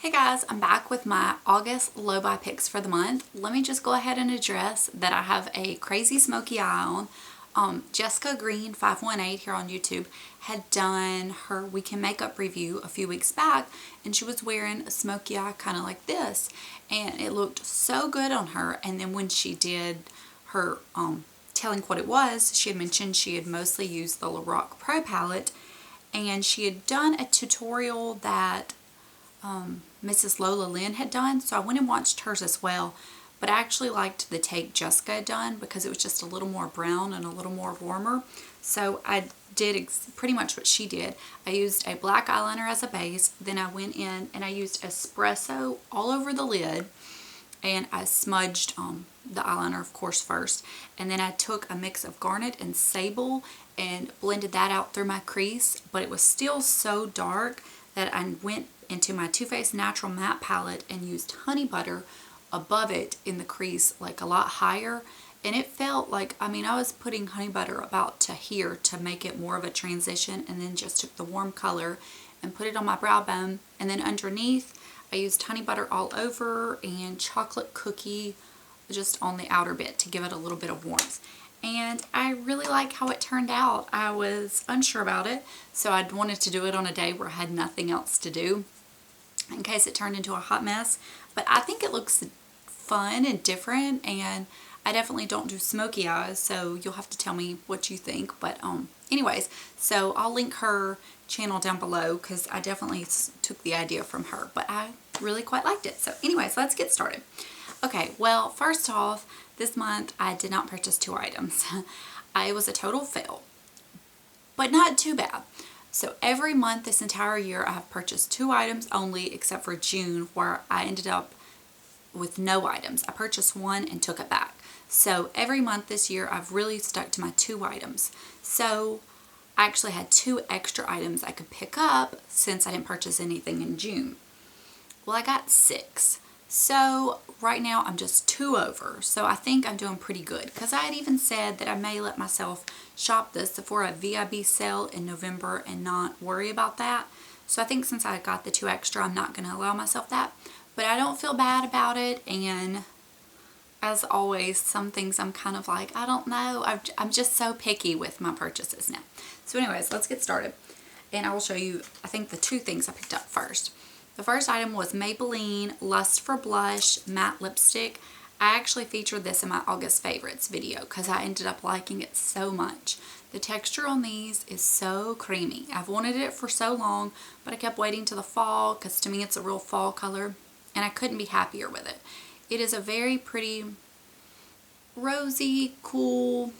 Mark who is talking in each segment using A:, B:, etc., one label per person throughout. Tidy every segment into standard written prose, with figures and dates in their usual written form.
A: Hey guys, I'm back with my August low buy picks for the month. Let me just go ahead and address that I have a crazy smoky eye on. Jessica Green 518 here on YouTube had done her weekend makeup review a few weeks back, and she was wearing a smoky eye kind of like this, and it looked so good on her. And then when she did her telling what it was, she had mentioned she had mostly used the Lorac Pro palette, and she had done a tutorial that Mrs. Lola Lynn had done, so I went and watched hers as well. But I actually liked the take Jessica had done because it was just a little more brown and a little more warmer. So I did pretty much what she did. I used a black eyeliner as a base, then I went in and I used espresso all over the lid, and I smudged the eyeliner, of course, first, and then I took a mix of garnet and sable and blended that out through my crease. But it was still so dark that I went into my Too Faced Natural Matte palette and used honey butter above it in the crease, like a lot higher, and it felt like, I was putting honey butter about to here to make it more of a transition, and then just took the warm color and put it on my brow bone. And then underneath I used honey butter all over and chocolate cookie just on the outer bit to give it a little bit of warmth. And I really like how it turned out. I was unsure about it, so I wanted to do it on a day where I had nothing else to do in case it turned into a hot mess. But I think it looks fun and different, and I definitely don't do smoky eyes, so you'll have to tell me what you think. But anyways, so I'll link her channel down below because I definitely took the idea from her, but I really quite liked it. So anyways, let's get started. Okay, well, first off, this month I did not purchase 2 items. It was a total fail, but not too bad. So every month this entire year I have purchased 2 items only, except for June, where I ended up with no items. I purchased 1 and took it back. So every month this year I've really stuck to my 2 items. So I actually had 2 extra items I could pick up since I didn't purchase anything in June. Well, I got 6. So right now I'm just 2 over. So I think I'm doing pretty good, because I had even said that I may let myself shop the Sephora VIB sale in November and not worry about that. So I think since I got the 2 extra, I'm not going to allow myself that. But I don't feel bad about it, and as always, some things I'm kind of like, I don't know. I'm just so picky with my purchases now. So anyways, let's get started. And I will show you, I think, the 2 things I picked up first. The first item was Maybelline Lust for Blush Matte Lipstick. I actually featured this in my August favorites video because I ended up liking it so much. The texture on these is so creamy. I've wanted it for so long, but I kept waiting to the fall because to me it's a real fall color, and I couldn't be happier with it. It is a very pretty, rosy, cool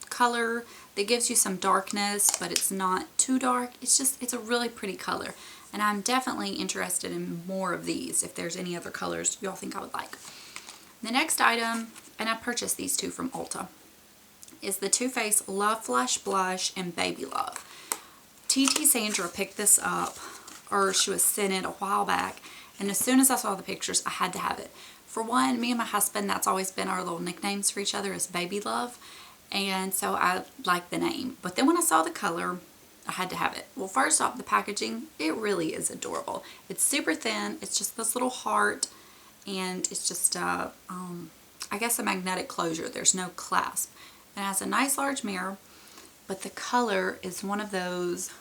A: color that gives you some darkness, but it's not too dark. It's a really pretty color. And I'm definitely interested in more of these if there's any other colors y'all think I would like. The next item, and I purchased these 2 from Ulta, is the Too Faced Love Flush Blush in Baby Love. TT Sandra picked this up, or she was sent it a while back, and as soon as I saw the pictures, I had to have it. For one, me and my husband, that's always been our little nicknames for each other, is Baby Love, and so I like the name. But then when I saw the color, I had to have it. Well, first off, the packaging, it really is adorable. It's super thin. It's just this little heart, and it's just I guess a magnetic closure. There's no clasp. It has a nice large mirror, but the color is one of those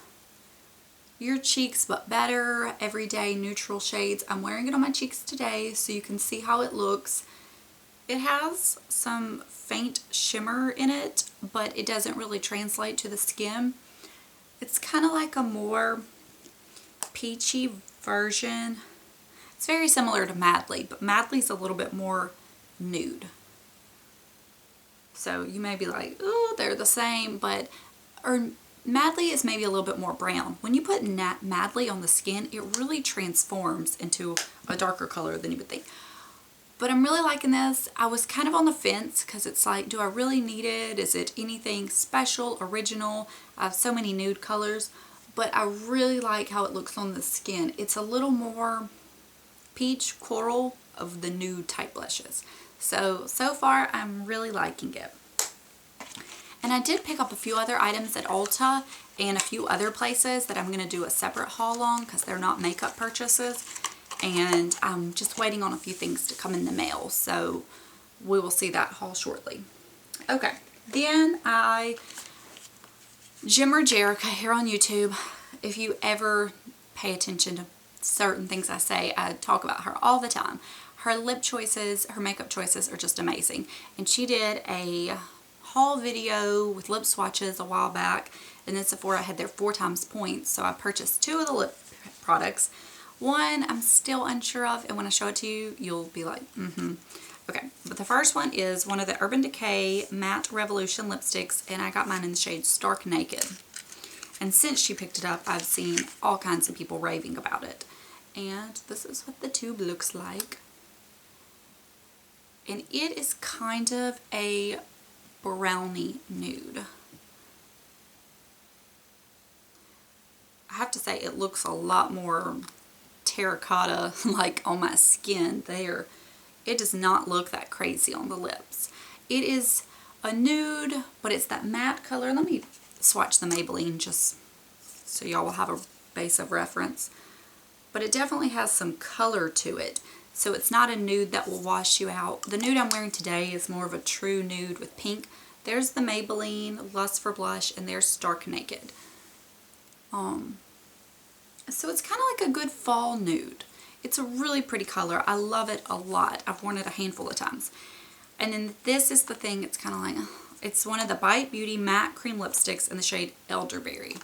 A: your cheeks but better, everyday neutral shades. I'm wearing it on my cheeks today so you can see how it looks. It has some faint shimmer in it, but it doesn't really translate to the skin. It's kind of like a more peachy version. It's very similar to Madly, but Madly's a little bit more nude. So you may be like, oh, they're the same, but Madly is maybe a little bit more brown. When you put Madly on the skin, it really transforms into a darker color than you would think. But I'm really liking this. I was kind of on the fence because it's like, do I really need it? Is it anything special, original? I have so many nude colors, but I really like how it looks on the skin. It's a little more peach coral of the nude type blushes. So far I'm really liking it. And I did pick up a few other items at Ulta and a few other places that I'm going to do a separate haul on because they're not makeup purchases. and I'm just waiting on a few things to come in the mail, so we will see that haul shortly. Okay, then Jimmer Jerica here on YouTube. If you ever pay attention to certain things I say, I talk about her all the time. Her lip choices, her makeup choices are just amazing. And she did a haul video with lip swatches a while back, and then Sephora had their 4 times points, so I purchased 2 of the lip products. One I'm still unsure of, and when I show it to you, you'll be like, Okay, but the first one is one of the Urban Decay Matte Revolution lipsticks, and I got mine in the shade Stark Naked. And since she picked it up, I've seen all kinds of people raving about it. And this is what the tube looks like. And it is kind of a brownie nude. I have to say it looks a lot more terracotta like on my skin there. It does not look that crazy on the lips. It is a nude, but it's that matte color. Let me swatch the Maybelline just so y'all will have a base of reference. But it definitely has some color to it. So it's not a nude that will wash you out. The nude I'm wearing today is more of a true nude with pink. There's the Maybelline Lust for Blush, and there's Stark Naked. So it's kind of like a good fall nude. It's a really pretty color. I love it a lot. I've worn it a handful of times. And then this is the thing, it's kind of like, it's one of the Bite Beauty Matte Cream Lipsticks in the shade Elderberry.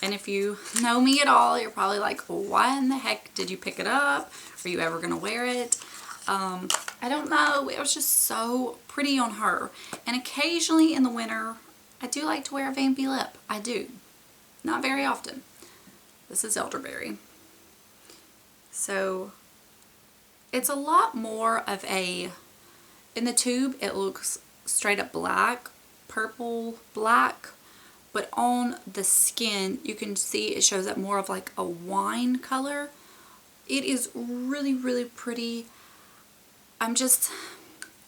A: And if you know me at all, you're probably like, well, why in the heck did you pick it up? Are you ever going to wear it? I don't know. It was just so pretty on her. And occasionally in the winter, I do like to wear a vampy lip. I do. Not very often. This is Elderberry. So it's a lot more of a, in the tube it looks straight up black, purple, black, but on the skin you can see it shows up more of like a wine color. It is really, really pretty. I'm just,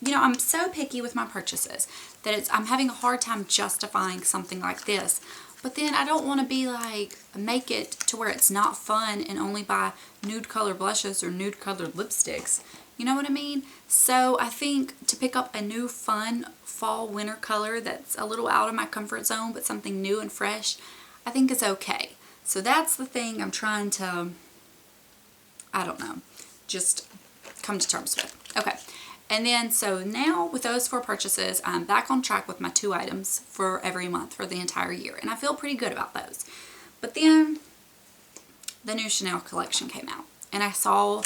A: you know, I'm so picky with my purchases that I'm having a hard time justifying something like this. But then I don't want to be like, make it to where it's not fun and only buy nude color blushes or nude colored lipsticks. You know what I mean? So I think to pick up a new fun fall winter color that's a little out of my comfort zone but something new and fresh, I think is okay. So that's the thing I'm trying to, I don't know, just come to terms with. Okay. And then, so now with those 4 purchases, I'm back on track with my 2 items for every month for the entire year. And I feel pretty good about those. But then, the new Chanel collection came out. And I saw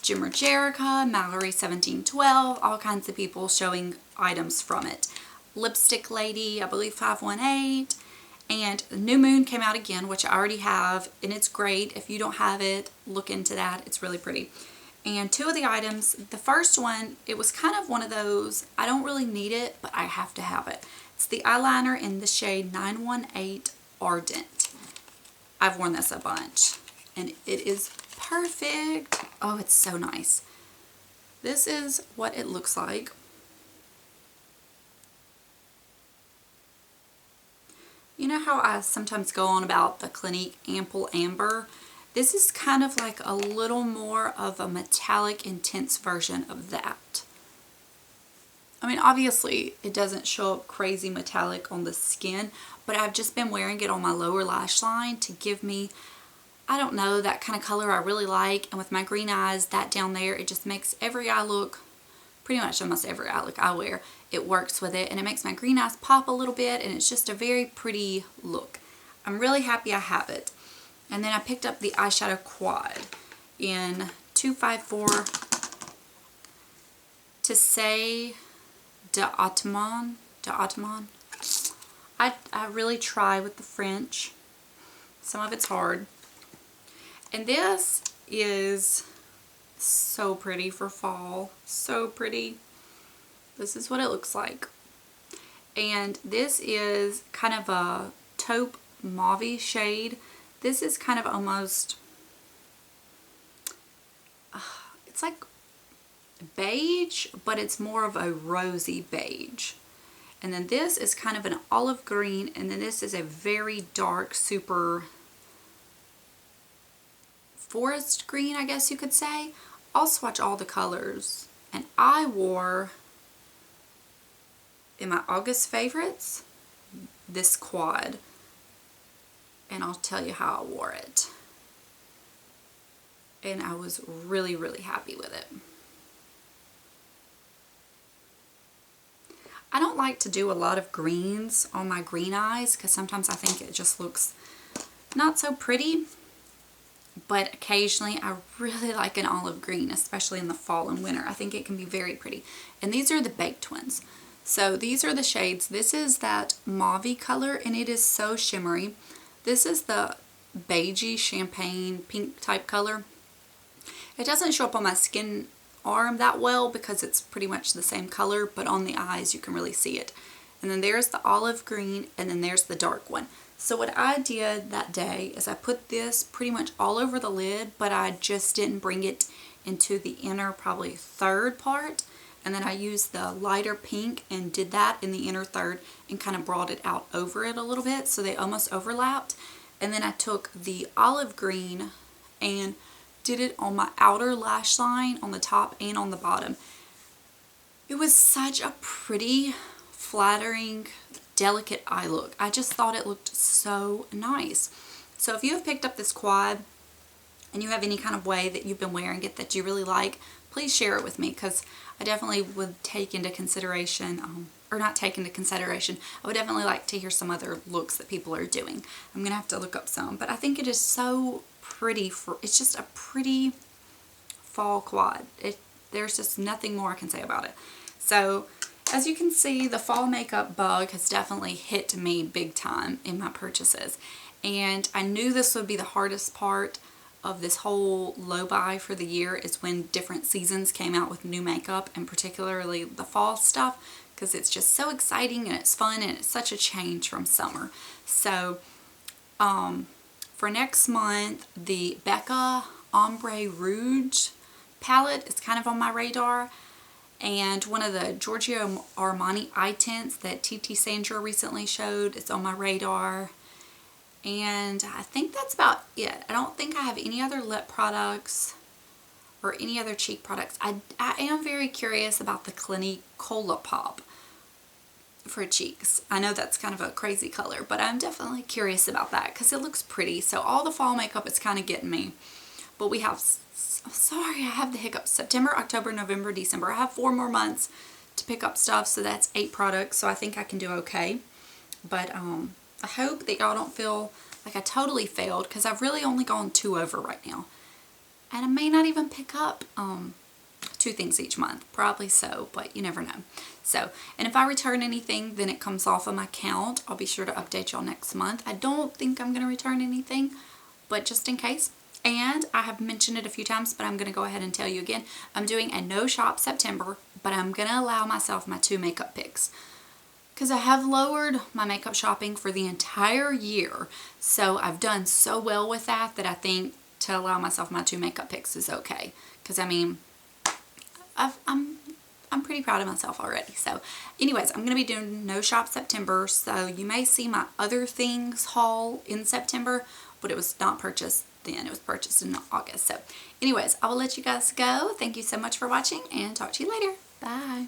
A: Jimmer Jerica, Mallory 1712, all kinds of people showing items from it. Lipstick Lady, I believe 518. And New Moon came out again, which I already have. And it's great. If you don't have it, look into that. It's really pretty. And 2 of the items, the first one, it was kind of one of those, I don't really need it, but I have to have it. It's the eyeliner in the shade 918 Ardent. I've worn this a bunch, and it is perfect. Oh, it's so nice. This is what it looks like. You know how I sometimes go on about the Clinique Ample Amber? This is kind of like a little more of a metallic, intense version of that. I mean, obviously, it doesn't show up crazy metallic on the skin, but I've just been wearing it on my lower lash line to give me, I don't know, that kind of color I really like. And with my green eyes, that down there, it just makes every eye look, pretty much almost every eye look I wear, it works with it. And it makes my green eyes pop a little bit, and it's just a very pretty look. I'm really happy I have it. And then I picked up the eyeshadow quad in 254 Tisse D Automne. I really try with the French. Some of it's hard. And this is so pretty for fall. So pretty. This is what it looks like. And this is kind of a taupe mauve shade. This is kind of almost, it's like beige, but it's more of a rosy beige. And then this is kind of an olive green, and then this is a very dark, super forest green, I guess you could say. I'll swatch all the colors. And I wore, in my August favorites, this quad. And I'll tell you how I wore it. And I was really, really happy with it. I don't like to do a lot of greens on my green eyes because sometimes I think it just looks not so pretty. But occasionally I really like an olive green, especially in the fall and winter. I think it can be very pretty. And these are the baked ones. So these are the shades. This is that mauve color and it is so shimmery. This is the beigey champagne pink type color. It doesn't show up on my skin arm that well because it's pretty much the same color, but on the eyes you can really see it. And then there's the olive green, and then there's the dark one. So what I did that day is I put this pretty much all over the lid, but I just didn't bring it into the inner probably third part. And then I used the lighter pink and did that in the inner third and kind of brought it out over it a little bit so they almost overlapped. And then I took the olive green and did it on my outer lash line on the top and on the bottom. It was such a pretty, flattering, delicate eye look. I just thought it looked so nice. So if you have picked up this quad and you have any kind of way that you've been wearing it that you really like, please share it with me because I definitely would take into consideration, or not take into consideration, I would definitely like to hear some other looks that people are doing. I'm going to have to look up some, but I think it is so pretty. It's just a pretty fall quad. There's just nothing more I can say about it. So as you can see, the fall makeup bug has definitely hit me big time in my purchases. And I knew this would be the hardest part of this whole low buy for the year, is when different seasons came out with new makeup, and particularly the fall stuff, because it's just so exciting and it's fun and it's such a change from summer. So for next month, the Becca Ombre Rouge palette is kind of on my radar. And one of the Giorgio Armani eye tints that TT Sandra recently showed is on my radar. And I think that's about it. I don't think I have any other lip products or any other cheek products. I am very curious about the Clinique Cola Pop for cheeks. I know that's kind of a crazy color, but I'm definitely curious about that because it looks pretty. So all the fall makeup is kind of getting me. But we have, sorry, I have the hiccups. September, October, November, December. I have 4 more months to pick up stuff, so that's 8 products. So I think I can do okay. But I hope that y'all don't feel like I totally failed, because I've really only gone 2 over right now. And I may not even pick up 2 things each month. Probably so, but you never know. So, and if I return anything, then it comes off of my count. I'll be sure to update y'all next month. I don't think I'm going to return anything, but just in case. And I have mentioned it a few times, but I'm going to go ahead and tell you again. I'm doing a no shop September, but I'm going to allow myself my 2 makeup picks. Because I have lowered my makeup shopping for the entire year. So I've done so well with that I think to allow myself my 2 makeup picks is okay. Because I mean, I'm pretty proud of myself already. So anyways, I'm going to be doing no shop September. So you may see my other things haul in September, but it was not purchased then. It was purchased in August. So anyways, I will let you guys go. Thank you so much for watching and talk to you later. Bye.